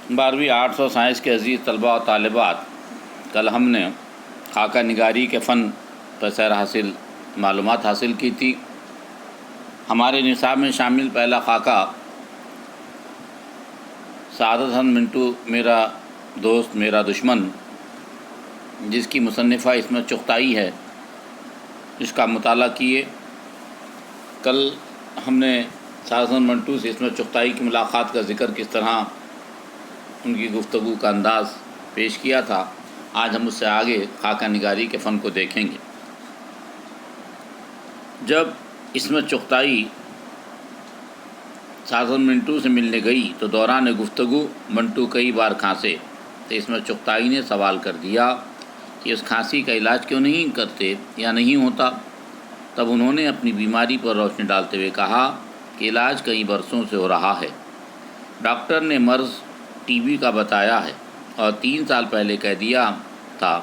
12ویں arts اور science کے عزیز طلباء و طالبات، کل ہم نے خاکہ نگاری کے فن پر معلومات حاصل کی تھی۔ ہمارے نصاب میں شامل پہلا خاکہ سعادت حسن منٹو میرا دوست میرا دشمن، جس کی مصنفہ عصمت چغتائی ہے، اس کا مطالعہ کیے۔ کل ہم نے سعادت حسن منٹو سے عصمت چغتائی کی ملاقات کا ذکر کس طرح ان کی گفتگو کا انداز پیش کیا تھا۔ آج ہم اس سے آگے خاکہ نگاری کے فن کو دیکھیں گے۔ جب عصمت چغتائی سعادت حسن منٹو سے ملنے گئی تو دوران گفتگو منٹو کئی بار کھانسے، تو عصمت چغتائی نے سوال کر دیا کہ اس کھانسی کا علاج کیوں نہیں کرتے یا نہیں ہوتا۔ تب انہوں نے اپنی بیماری پر روشنی ڈالتے ہوئے کہا کہ علاج کئی برسوں سے ہو رہا ہے۔ ڈاکٹر نے مرض ٹی بی کا بتایا ہے اور 3 سال پہلے کہہ دیا تھا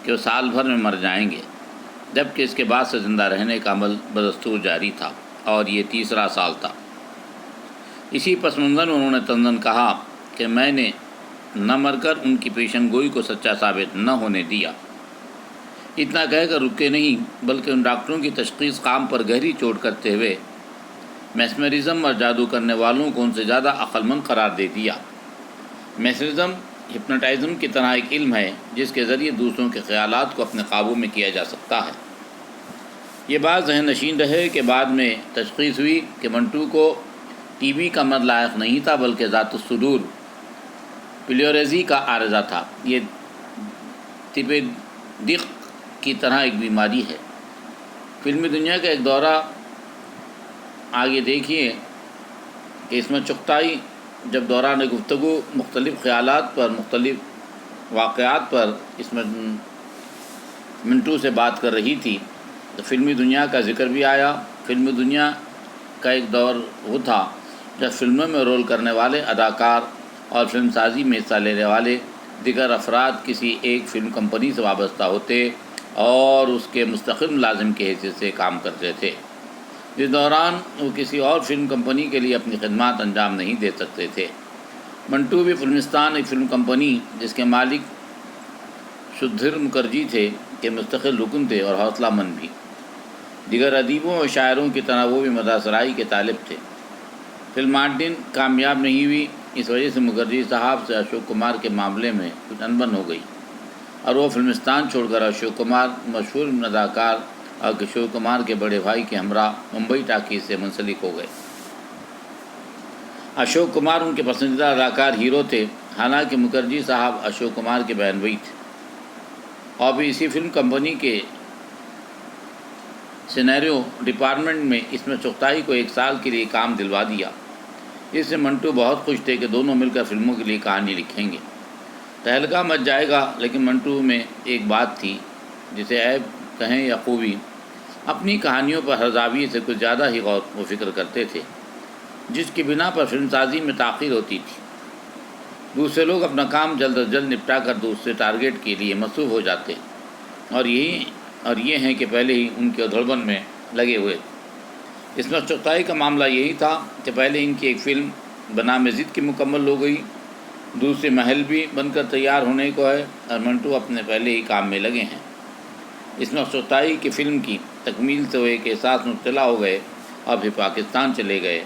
کہ وہ سال بھر میں مر جائیں گے، جبکہ اس کے بعد سے زندہ رہنے کا عمل بدستور جاری تھا اور یہ 3 سال تھا۔ اسی پس منظر میں انہوں نے طنزاً کہا کہ میں نے نہ مر کر ان کی پیشن گوئی کو سچا ثابت نہ ہونے دیا۔ اتنا کہہ کر رکے نہیں، بلکہ ان ڈاکٹروں کی تشخیص کام پر گہری چوٹ کرتے ہوئے میسمرزم اور جادو کرنے والوں کو ان سے زیادہ عقل مند قرار دے دیا۔ میسمرزم ہپنوٹائزم کی طرح ایک علم ہے جس کے ذریعے دوسروں کے خیالات کو اپنے قابو میں کیا جا سکتا ہے۔ یہ بات ذہن نشین رہے کہ بعد میں تشخیص ہوئی کہ منٹو کو ٹی بی کا مرض لاحق نہیں تھا، بلکہ ذات الصدور پلیوریزی کا عارضہ تھا۔ یہ طب دق کی طرح ایک بیماری ہے۔ فلمی دنیا کا ایک دورہ آگے دیکھیے کہ عصمت چغتائی جب دوران گفتگو مختلف خیالات پر، مختلف واقعات پر عصمت منٹو سے بات کر رہی تھی تو فلمی دنیا کا ذکر بھی آیا۔ فلمی دنیا کا ایک دور وہ تھا جب فلموں میں رول کرنے والے اداکار اور فلم سازی میں حصہ لینے والے دیگر افراد کسی ایک فلم کمپنی سے وابستہ ہوتے اور اس کے مستقل ملازم کی حیثیت سے کام کرتے تھے۔ اس دوران وہ کسی اور فلم کمپنی کے لیے اپنی خدمات انجام نہیں دے سکتے تھے۔ منٹو بھی فلمستان ایک فلم کمپنی جس کے مالک سدھیر مکھرجی تھے کہ مستقل رکن تھے اور حوصلہ مند بھی۔ دیگر ادیبوں اور شاعروں کی طرح وہ بھی مداثرائی کے طالب تھے۔ فلم مارٹن کامیاب نہیں ہوئی، اس وجہ سے مکھرجی صاحب سے اشوک کمار کے معاملے میں کچھ انبن ہو گئی اور وہ فلمستان چھوڑ کر اشوک کمار مشہور اداکار اور کشور کمار کے بڑے بھائی کے ہمراہ ممبئی ٹاکیز سے منسلک ہو گئے۔ اشوک کمار ان کے پسندیدہ اداکار ہیرو تھے، حالانکہ مکھرجی صاحب اشوک کمار کے بہن بھائی تھے، اور بھی اسی فلم کمپنی کے سینیریو ڈپارٹمنٹ میں عصمت چغتائی کو 1 سال کے لیے کام دلوا دیا۔ اس سے منٹو بہت خوش تھے کہ دونوں مل کر فلموں کے لیے کہانی لکھیں گے۔ تہلکہ مچ جائے گا، لیکن منٹو میں ایک بات تھی جسے عیب کہیں یا خوبی، اپنی کہانیوں پر ہر زاویے سے کچھ زیادہ ہی غور و فکر کرتے تھے، جس کی بنا پر فلم سازی میں تاخیر ہوتی تھی۔ دوسرے لوگ اپنا کام جلد از جلد نپٹا کر دوسرے ٹارگیٹ کے لیے مصروف ہو جاتے اور یہ ہیں کہ پہلے ہی ان کے ادھڑبن میں لگے ہوئے۔ عصمت چغتائی کا معاملہ یہی تھا کہ پہلے ان کی ایک فلم بنام ضد کی مکمل ہو گئی، دوسری محل بھی بن کر تیار ہونے کو ہے اور منٹو اپنے پہلے ہی کام میں لگے ہیں۔ عصمت چغتائی کی فلم کی تکمیل سے وہ ایک احساس میں مبتلا ہو گئے اور پھر پاکستان چلے گئے،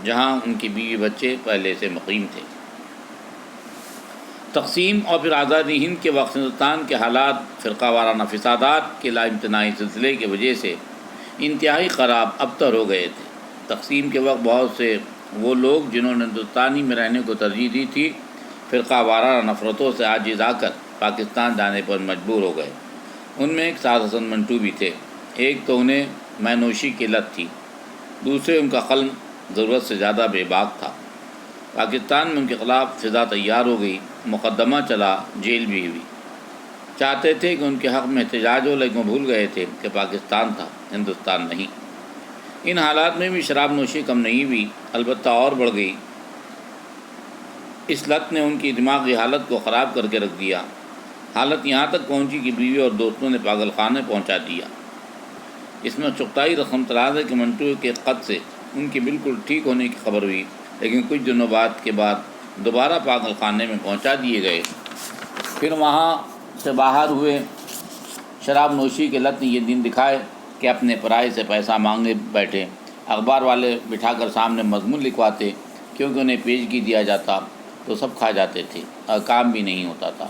جہاں ان کی بیوی بچے پہلے سے مقیم تھے۔ تقسیم اور پھر آزادی ہند کے وقت ہندوستان کے حالات فرقہ وارانہ فسادات کے لا امتناعی سلسلے کی وجہ سے انتہائی خراب ابتر ہو گئے تھے۔ تقسیم کے وقت بہت سے وہ لوگ جنہوں نے ہندوستانی میں رہنے کو ترجیح دی تھی، فرقہ وارانہ نفرتوں سے عاجز آ کر پاکستان جانے پر مجبور ہو گئے۔ ان میں ایک سعادت حسن منٹو بھی تھے۔ ایک تو انہیں مے نوشی کی لت تھی، دوسرے ان کا قلم ضرورت سے زیادہ بے باک تھا۔ پاکستان میں ان کے خلاف فضا تیار ہو گئی، مقدمہ چلا، جیل بھی ہوئی۔ چاہتے تھے کہ ان کے حق میں احتجاج ہو، لیکن بھول گئے تھے کہ پاکستان تھا، ہندوستان نہیں۔ ان حالات میں بھی شراب نوشی کم نہیں ہوئی، البتہ اور بڑھ گئی۔ اس لت نے ان کی دماغی حالت کو خراب کر کے رکھ دیا۔ حالت یہاں تک پہنچی کہ بیوی اور دوستوں نے پاگل خانے پہنچا دیا۔ عصمت چغتائی رقم تراز ہے کہ منٹو کے خط سے ان کی بالکل ٹھیک ہونے کی خبر ہوئی، لیکن کچھ دنوں کے بعد دوبارہ پاگل خانے میں پہنچا دیے گئے۔ پھر وہاں سے باہر ہوئے، شراب نوشی کے لت نے یہ دن دکھائے کہ اپنے پرائے سے پیسہ مانگنے بیٹھے، اخبار والے بٹھا کر سامنے مضمون لکھواتے، کیونکہ انہیں پیشگی دیا جاتا تو سب کھا جاتے تھے اور کام بھی نہیں ہوتا تھا۔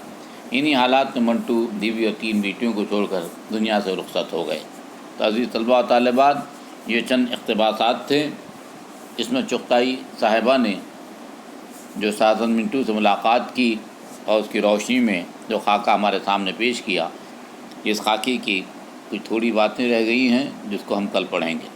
انہی حالات میں منٹو بیوی اور 3 بیٹیوں کو چھوڑ کر دنیا سے رخصت ہو گئے۔ تو عزیز طلباء و طالبات، یہ چند اقتباسات تھے۔ اس میں چغتائی صاحبہ نے جو سعادت منٹو سے ملاقات کی اور اس کی روشنی میں جو خاکہ ہمارے سامنے پیش کیا، اس خاکے کی کچھ تھوڑی باتیں رہ گئی ہیں جس کو ہم کل پڑھیں گے۔